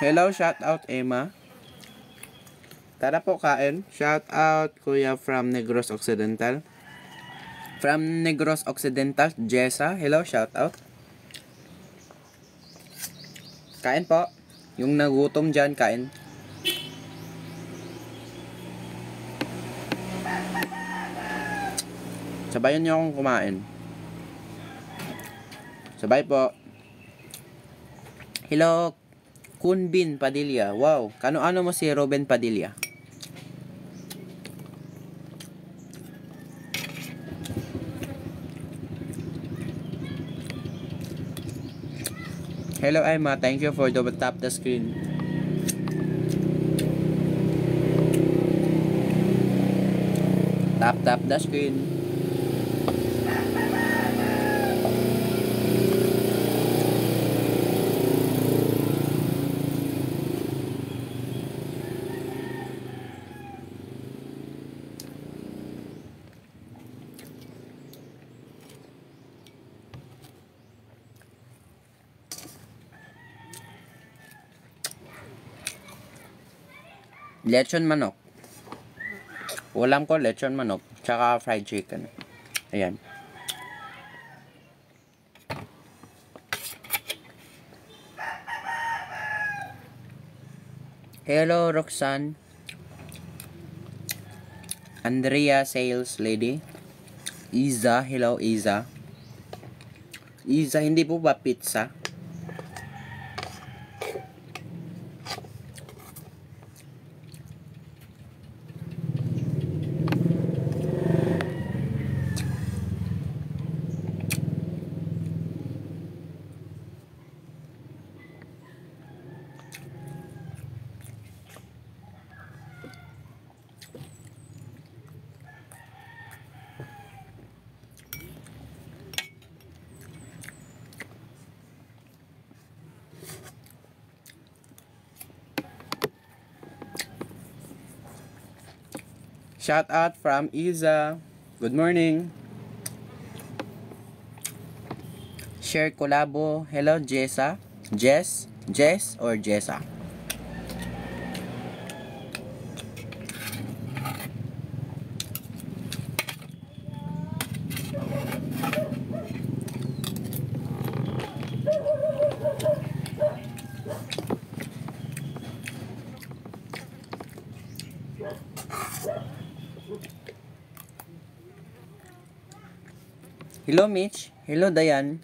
Hello, shout out Emma. Tara po kain. Shout out Kuya from Negros Occidental. From Negros Occidental, Jessa. Hello, shout out. Kain po. Yung nagutom dyan, kain. Sabayan niyo akong kumain. Sabay po. Hello, Kunbin Padilla. Wow, kano-ano mo si Ruben Padilla? Hello Emma, thank you for double tap the screen. Tap the screen. Lechon manok. Ulam ko lechon manok, tsaka fried chicken. Ayan. Hello Roxanne. Andrea Sales Lady. Iza, hello Iza. Iza, hindi po ba pizza? Shout out from Iza. Good morning. Share collabo. Hello Jessa. Jess or Jessa? Hello Mitch. Hello Dayan.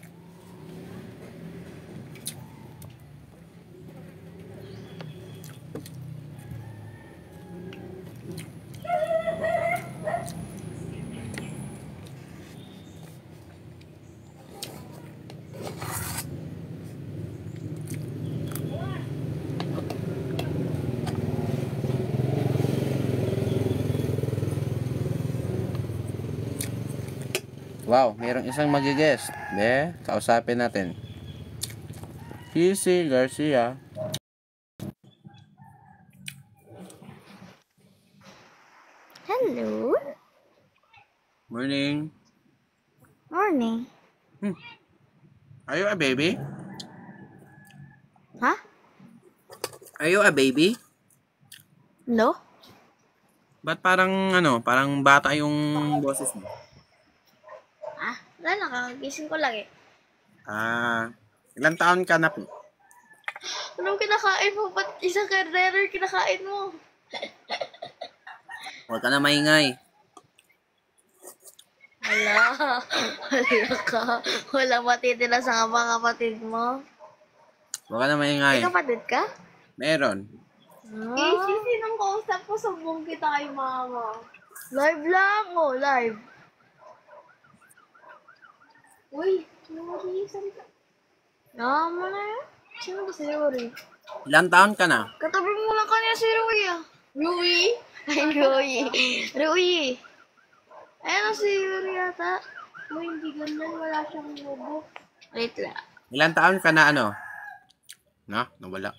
Wow, mayroong isang magigest. Kausapin natin. Kissy Garcia. Hello. Morning. Morning. Are you a baby? Huh? Are you a baby? No? Ba't parang bata yung boses mo? Wala, nakakagising ko lang eh. Ilang taon ka na po? Anong kinakain mo? Ba't isang kardero yung kinakain mo? Huwag ka na maingay. Hala ka. Wala matitila sa mga kapatid mo. Huwag ka na maingay. May kapatid ka? Meron. Sinong kausap ko sa buong kita kay mama? Live lang oh, live. Uy, sinurisan ka. Naman na yun. Sino ba si Yuri? Ilang taon ka na? Katabi mo lang kanya si Rui ah. Rui? Ay, Rui. Rui. Ayan na si Yuri yata. Uy, hindi ganun. Wala siyang lobo. Wait lang. Ilang taon ka na No? Nawala.